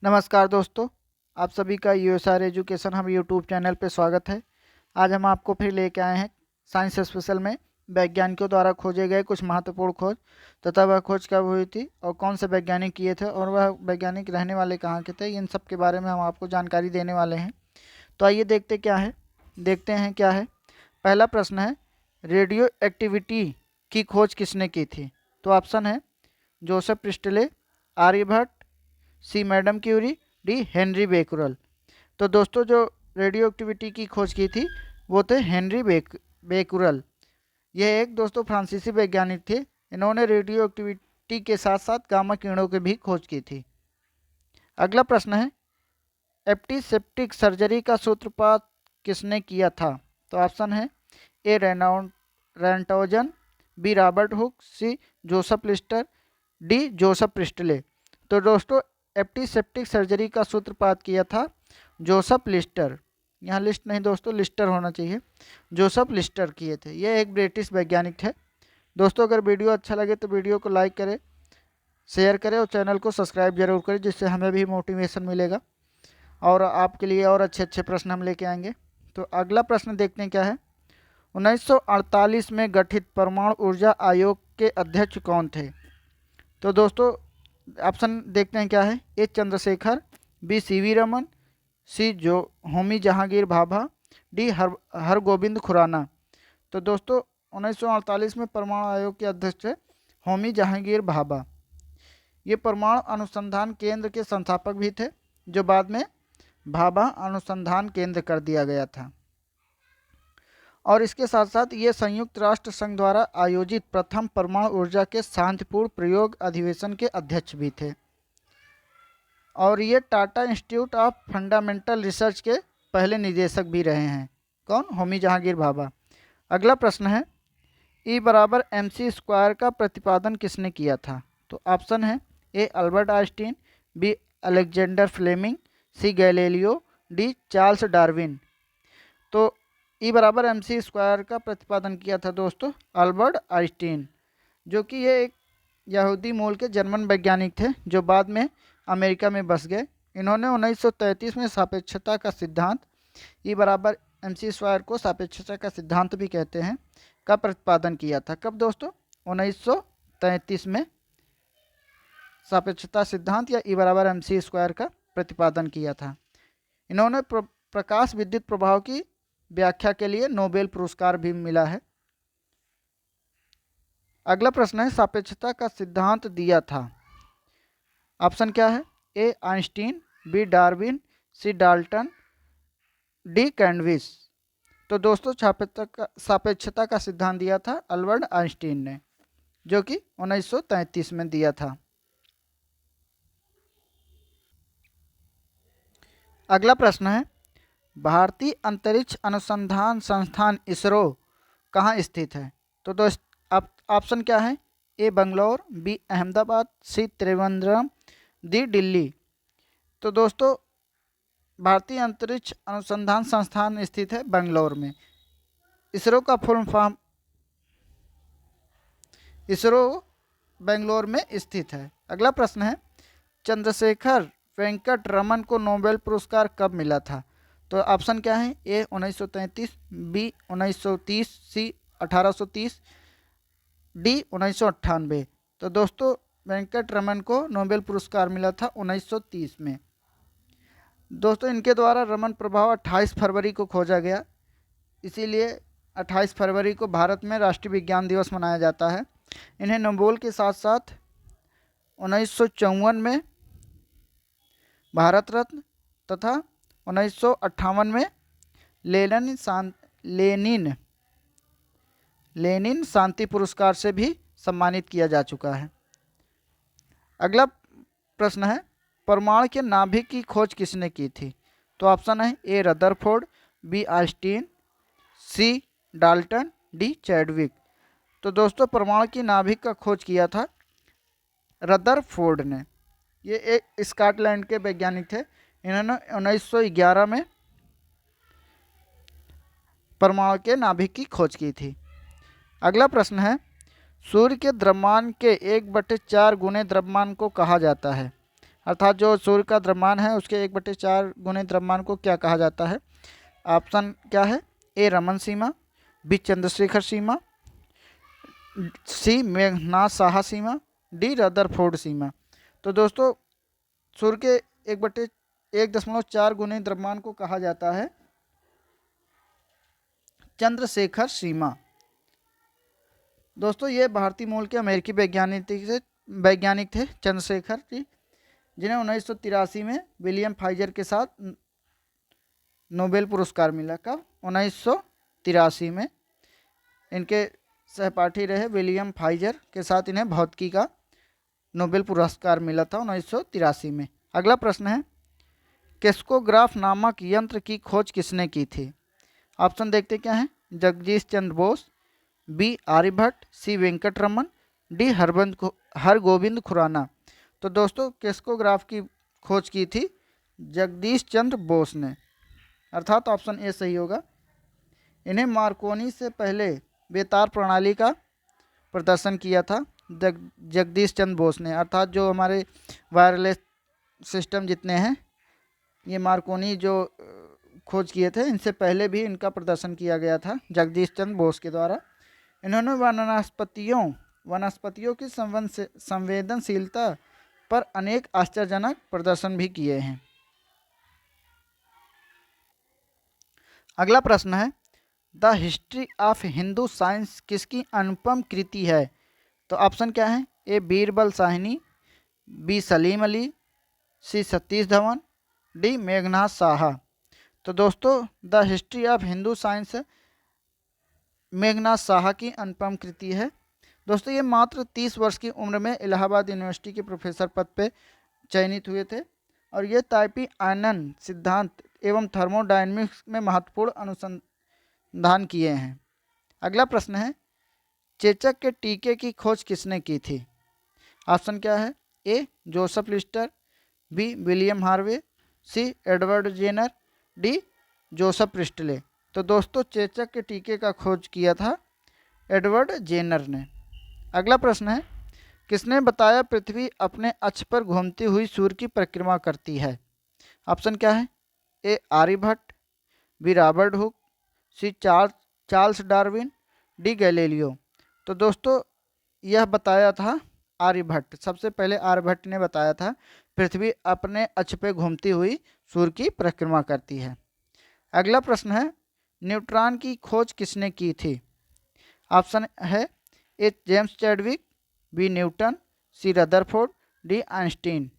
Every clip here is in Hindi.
नमस्कार दोस्तों, आप सभी का यूएसआर एजुकेशन हम यूट्यूब चैनल पे स्वागत है। आज हम आपको फिर लेके आए हैं साइंस स्पेशल में वैज्ञानिकों द्वारा खोजे गए कुछ महत्वपूर्ण खोज तथा वह खोज कब हुई थी और कौन से वैज्ञानिक किए थे और वह वैज्ञानिक रहने वाले कहाँ के थे, इन सब के बारे में हम आपको जानकारी देने वाले हैं। तो आइए देखते हैं क्या है। पहला प्रश्न है, रेडियो एक्टिविटी की खोज किसने की थी? तो ऑप्शन है Joseph Priestley, Aryabhata, C madam Curie, D Henri Becquerel. तो दोस्तों जो रेडियो एक्टिविटी की खोज की थी वो थे हेनरी बेकुरल। ये एक दोस्तों फ्रांसीसी वैज्ञानिक थे। इन्होंने रेडियो एक्टिविटी के साथ साथ गामा किरणों की भी खोज की थी। अगला प्रश्न है, एप्टीसेप्टिक सर्जरी का सूत्रपात किसने किया था? तो ऑप्शन है A Roentgen, B Robert Hooke, C Joseph Lister, D Joseph Priestley. तो दोस्तों एप्टीसेप्टिक सर्जरी का सूत्रपात किया था जोसेफ लिस्टर। यहाँ लिस्ट नहीं दोस्तों, लिस्टर होना चाहिए। जोसेफ लिस्टर किए थे। ये एक ब्रिटिश वैज्ञानिक थे। दोस्तों अगर वीडियो अच्छा लगे तो वीडियो को लाइक करें, शेयर करें और चैनल को सब्सक्राइब जरूर करें, जिससे हमें भी मोटिवेशन मिलेगा और आपके लिए और अच्छे अच्छे प्रश्न हम लेके आएंगे। तो अगला प्रश्न देखते हैं क्या है। 1948 में गठित परमाणु ऊर्जा आयोग के अध्यक्ष कौन थे? तो दोस्तों ऑप्शन देखते हैं क्या है। ए चंद्रशेखर, बी सीवी रमन, सी जो होमी जहांगीर भाभा, डी हरगोविंद खुराना। तो दोस्तों 1948 में परमाणु आयोग के अध्यक्ष थे होमी जहांगीर भाभा। ये परमाणु अनुसंधान केंद्र के संस्थापक भी थे, जो बाद में भाभा अनुसंधान केंद्र कर दिया गया था। और इसके साथ साथ ये संयुक्त राष्ट्र संघ द्वारा आयोजित प्रथम परमाणु ऊर्जा के शांतिपूर्ण प्रयोग अधिवेशन के अध्यक्ष भी थे। और ये Tata institute of fundamental research के पहले निदेशक भी रहे हैं। कौन? होमी जहांगीर भाभा। अगला प्रश्न है, E बराबर MC स्क्वायर का प्रतिपादन किसने किया था? तो ऑप्शन है A Albert Einstein, B Alexander Fleming, C Galileo, D Charles Darwin. तो E बराबर MC स्क्वायर का प्रतिपादन किया था दोस्तों अल्बर्ट आइंस्टीन, जो कि ये एक यहूदी मूल के जर्मन वैज्ञानिक थे, जो बाद में अमेरिका में बस गए। इन्होंने 1933 में सापेक्षता का सिद्धांत, E बराबर MC स्क्वायर को सापेक्षता का सिद्धांत भी कहते हैं, का प्रतिपादन किया था। कब दोस्तों? 1933 में सापेक्षता सिद्धांत या E बराबर MC स्क्वायर का प्रतिपादन किया था। इन्होंने प्रकाश विद्युत प्रभाव की व्याख्या के लिए नोबेल पुरस्कार भी मिला है। अगला प्रश्न है, सापेक्षता का सिद्धांत दिया था। ऑप्शन क्या है? ए आइंस्टीन, बी डार्विन, सी डाल्टन, डी कैंडविस। तो दोस्तों सापेक्षता का सिद्धांत दिया था अल्बर्ट आइंस्टीन ने, जो कि 1933 में दिया था। अगला प्रश्न है, भारतीय अंतरिक्ष अनुसंधान संस्थान इसरो कहाँ स्थित है? तो दोस्त ऑप्शन क्या है? ए बंगलौर, बी अहमदाबाद, सी त्रिवेंद्रम, डी दिल्ली। तो दोस्तों भारतीय अंतरिक्ष अनुसंधान संस्थान स्थित है बेंगलोर में। इसरो का फुल फॉर्म, इसरो बेंगलोर में स्थित है। अगला प्रश्न है, चंद्रशेखर वेंकट रमन को नोबेल पुरस्कार कब मिला था? तो ऑप्शन क्या है? ए 1933, बी 1930, सी 1830, डी 1998। तो दोस्तों वेंकट रमन को नोबेल पुरस्कार मिला था 1930 में। दोस्तों इनके द्वारा रमन प्रभाव 28 फरवरी को खोजा गया, इसीलिए 28 फरवरी को भारत में राष्ट्रीय विज्ञान दिवस मनाया जाता है। इन्हें नोबेल के साथ साथ 1954 में भारत रत्न तथा 1958 में लेनिन शांति पुरस्कार से भी सम्मानित किया जा चुका है। अगला प्रश्न है, परमाणु के नाभिक की खोज किसने की थी? तो ऑप्शन है ए रदरफोर्ड, बी आइंस्टीन, सी डाल्टन, डी चैडविक। तो दोस्तों परमाणु की नाभिक का खोज किया था रदरफोर्ड ने। ये एक स्कॉटलैंड के वैज्ञानिक थे। इन्होंने 1911 में परमाणु के नाभिक की खोज की थी। अगला प्रश्न है, सूर्य के द्रव्यमान के 1/4 गुने द्रव्यमान को कहा जाता है? अर्थात जो सूर्य का द्रव्यमान है उसके 1/4 गुने द्रव्यमान को क्या कहा जाता है? ऑप्शन क्या है? ए रमन सीमा, बी चंद्रशेखर सीमा, सी मेघनाथ साहा सीमा, डी रदरफोर्ड सीमा। तो दोस्तों सूर्य के 1/1.4 गुने द्रव्यमान को कहा जाता है चंद्रशेखर सीमा। दोस्तों ये भारतीय मूल के अमेरिकी वैज्ञानिक थे चंद्रशेखर जी, जिन्हें 1983 में विलियम फाइजर के साथ नोबेल पुरस्कार मिला। कब? 1983 में। इनके सहपाठी रहे विलियम फाइजर के साथ इन्हें भौतिकी का नोबेल पुरस्कार मिला था 1983 में। अगला प्रश्न है, किस्कोग्राफ नामक यंत्र की खोज किसने की थी? ऑप्शन देखते क्या हैं? जगदीश चंद्र बोस, बी आर्यभट्ट, सी वेंकटरमन, डी हरगोविंद खुराना। तो दोस्तों किस्कोग्राफ की खोज की थी जगदीश चंद्र बोस ने, अर्थात ऑप्शन ए सही होगा। इन्हें मार्कोनी से पहले बेतार प्रणाली का प्रदर्शन किया था जगदीश चंद्र बोस ने, अर्थात जो हमारे वायरलेस सिस्टम जितने हैं ये मार्कोनी जो खोज किए थे, इनसे पहले भी इनका प्रदर्शन किया गया था जगदीश चंद्र बोस के द्वारा। इन्होंने वनस्पतियों की संवेदनशीलता पर अनेक आश्चर्यजनक प्रदर्शन भी किए हैं। अगला प्रश्न है, the history of Hindu science किसकी अनुपम कृति है? तो ऑप्शन क्या है? ए बीरबल साहनी, बी सलीम अली, सी सतीश धवन, डी मेघनाथ साहा। तो दोस्तों the history of Hindu science Meghnath Saha की अनुपम कृति है। दोस्तों ये मात्र 30 वर्ष की उम्र में इलाहाबाद यूनिवर्सिटी के प्रोफेसर पद पे चयनित हुए थे और ये ताइपी आयनन सिद्धांत एवं थर्मोडायनेमिक्स में महत्वपूर्ण अनुसंधान किए हैं। अगला प्रश्न है, चेचक के टीके की खोज किसने की थी? ऑप्शन क्या है? A Joseph Lister, B William Harvey, C Edward Jenner, D Joseph Priestley. तो दोस्तों चेचक के टीके का खोज किया था एडवर्ड जेनर ने। अगला प्रश्न है, किसने बताया पृथ्वी अपने अक्ष पर घूमती हुई सूर्य की परिक्रमा करती है? ऑप्शन क्या है? A Aryabhata, B Robert Hooke, C Charles Darwin, D Galileo. तो दोस्तों यह बताया था आर्यभट्ट, सबसे पहले आर्यभट्ट ने बताया था पृथ्वी अपने अक्ष पे घूमती हुई सूर्य की परिक्रमा करती है। अगला प्रश्न है, न्यूट्रॉन की खोज किसने की थी? ऑप्शन है ए जेम्स चैडविक, बी न्यूटन, सी रदरफोर्ड, डी आइंस्टीन।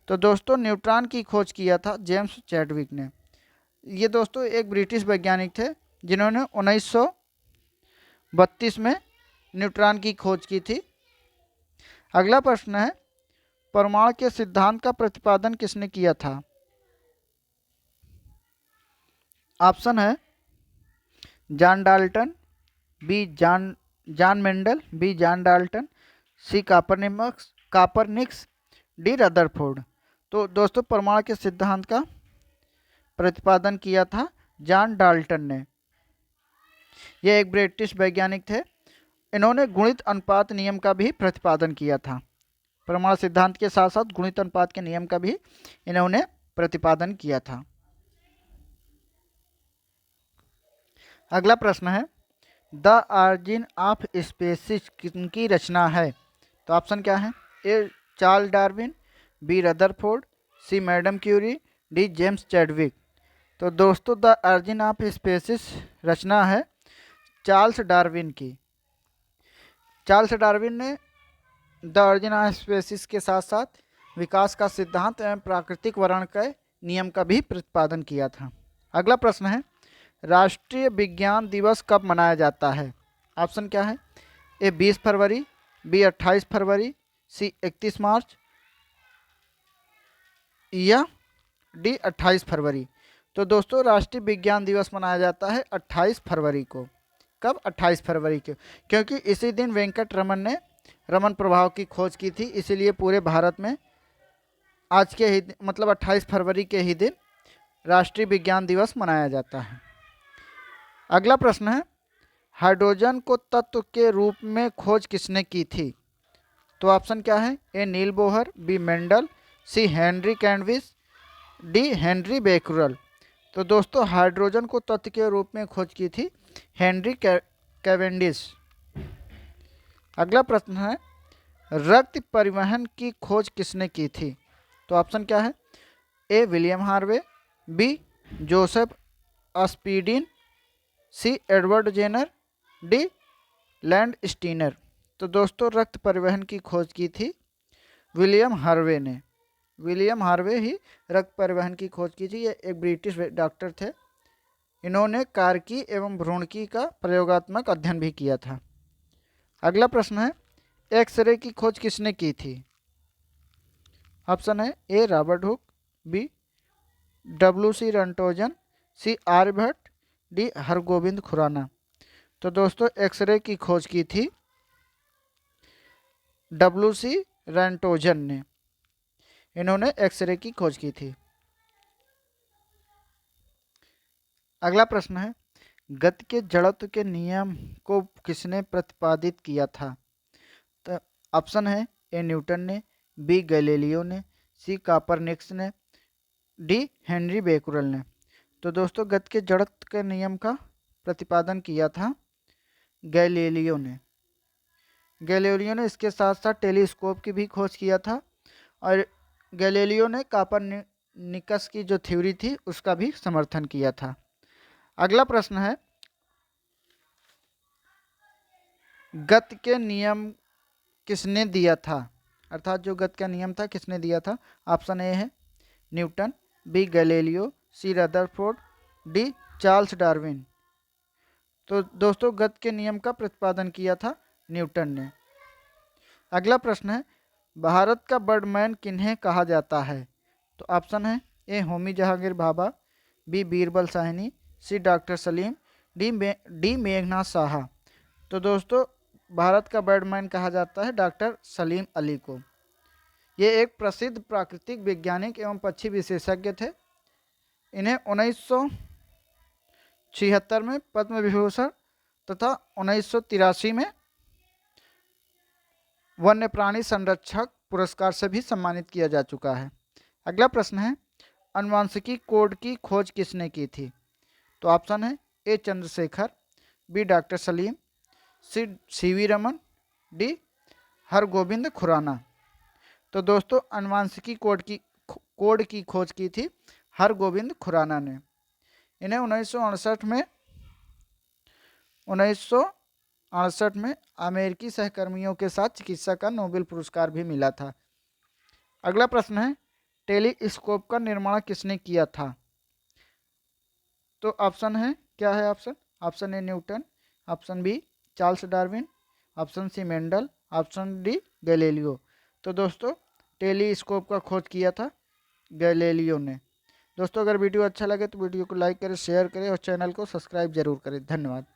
तो दोस्तों न्यूट्रॉन की खोज किया था जेम्स चैडविक ने। ये दोस्तों एक ब्रिटिश वैज्ञानिक थे जिन्होंने 1932 में न्यूट्रॉन की खोज की थी। अगला प्रश्न है, परमाणु के सिद्धांत का प्रतिपादन किसने किया था? ऑप्शन है John Dalton, B John Mendel, B John Dalton, C Copernicus, D Rutherford. तो दोस्तों परमाणु के सिद्धांत का प्रतिपादन किया था जॉन डाल्टन ने। यह एक ब्रिटिश वैज्ञानिक थे। इन्होंने गुणित अनुपात नियम का भी प्रतिपादन किया था। परमाणु सिद्धांत के साथ साथ गुणित अनुपात के नियम का भी इन्होंने प्रतिपादन किया था। अगला प्रश्न है, द ऑरिजिन ऑफ स्पीशीज किनकी रचना है? तो ऑप्शन क्या है? A Charles Darwin, B Rutherford, C madam Curie, D James Chadwick. तो दोस्तों द ऑरिजिन ऑफ स्पीशीज रचना है चार्ल्स डार्विन की। चार्ल्स डार्विन ने द ऑरिजिन ऑफ स्पीशीज के साथ साथ विकास का सिद्धांत एवं प्राकृतिक वर्णन के नियम का भी प्रतिपादन किया था। अगला प्रश्न है, राष्ट्रीय विज्ञान दिवस कब मनाया जाता है? ऑप्शन क्या है? ए 20 फरवरी, बी 28 फरवरी, सी 31 मार्च या डी 28 फरवरी। तो दोस्तों राष्ट्रीय विज्ञान दिवस मनाया जाता है 28 फरवरी को। कब? 28 फरवरी को, क्योंकि इसी दिन वेंकटरमन ने रमन प्रभाव की खोज की थी, इसीलिए पूरे भारत में आज के ही मतलब 28 फरवरी के ही दिन राष्ट्रीय विज्ञान दिवस मनाया जाता है। अगला प्रश्न है, हाइड्रोजन को तत्व के रूप में खोज किसने की थी? तो ऑप्शन क्या है? A Niels Bohr, B Mendel, C Henry Cavendish, D Henri Becquerel. तो दोस्तों हाइड्रोजन को तत्व के रूप में खोज की थी हेनरी कैवेंडिश। अगला प्रश्न है रक्त परिवहन की खोज किसने की थी? तो ऑप्शन क्या है? A William Harvey, B Joseph स्पीडिन, C Edward Jenner, D Landsteiner. तो दोस्तों रक्त परिवहन की खोज की थी विलियम हार्वे ने। विलियम हार्वे ही रक्त परिवहन की खोज की थी। ये एक ब्रिटिश डॉक्टर थे। इन्होंने कारकी एवं भ्रूणकी का प्रयोगात्मक अध्ययन भी किया था। अगला प्रश्न है एक्सरे की खोज किसने की थी? ऑप्शन है ए रॉबर्ट हुक, बी डब्ल्यू.सी. रंटोजन, सी आर्यभट्ट, डी हरगोविंद खुराना। तो दोस्तों एक्सरे की खोज की थी डब्ल्यू.सी. रंटोजन ने। इन्होंने एक्सरे की खोज की थी। अगला प्रश्न है गति के जड़त्व के नियम को किसने प्रतिपादित किया था? तो ऑप्शन है ए न्यूटन ने, बी गैलीलियो ने, सी कॉपरनिकस ने, डी हेनरी बेकरल ने। तो दोस्तों गति के जड़त्व के नियम का प्रतिपादन किया था गैलीलियो ने। गैलीलियो ने इसके साथ साथ टेलीस्कोप की भी खोज किया था और गैलीलियो ने कॉपरनिकस की जो थ्योरी थी उसका भी समर्थन किया था। अगला प्रश्न है गति के नियम किसने दिया था? अर्थात जो गति का नियम था किसने दिया था? ऑप्शन ए है न्यूटन, बी गैलीलियो, सी रदरफोर्ड, डी चार्ल्स डार्विन। तो दोस्तों गति के नियम का प्रतिपादन किया था न्यूटन ने। अगला प्रश्न है भारत का बर्डमैन किन्हें कहा जाता है? तो ऑप्शन है ए होमी जहांगीर भाभा, बी बीरबल साहनी, सी डॉक्टर सलीम, डी मेघनाथ साहा। तो दोस्तों भारत का बर्डमैन कहा जाता है डॉक्टर सलीम अली को। ये एक प्रसिद्ध प्राकृतिक वैज्ञानिक एवं पक्षी विशेषज्ञ थे। इन्हें 1976 में पद्म विभूषण तथा 1983 में वन्य प्राणी संरक्षक पुरस्कार से भी सम्मानित किया जा चुका है। अगला प्रश्न है अनुवांशिकी कोड की खोज किसने की थी? तो ऑप्शन है ए चंद्रशेखर, बी डॉक्टर सलीम, सी सीवी रमन, डी हरगोविंद खुराना। तो दोस्तों अनुवांशिकी कोड की खोज की थी हरगोविंद खुराना ने। इन्हें 1968 में अमेरिकी सहकर्मियों के साथ चिकित्सा का नोबेल पुरस्कार भी मिला था। अगला प्रश्न है टेलीस्कोप का निर्माण किसने किया था? तो ऑप्शन है क्या है? Option A Newton, option B Charles Darwin, option C Mendel, option D Galileo. तो दोस्तों टेलीस्कोप का खोज किया था गैलीलियो ने। दोस्तों अगर वीडियो अच्छा लगे तो वीडियो को लाइक करें, शेयर करें और चैनल को सब्सक्राइब जरूर करें। धन्यवाद।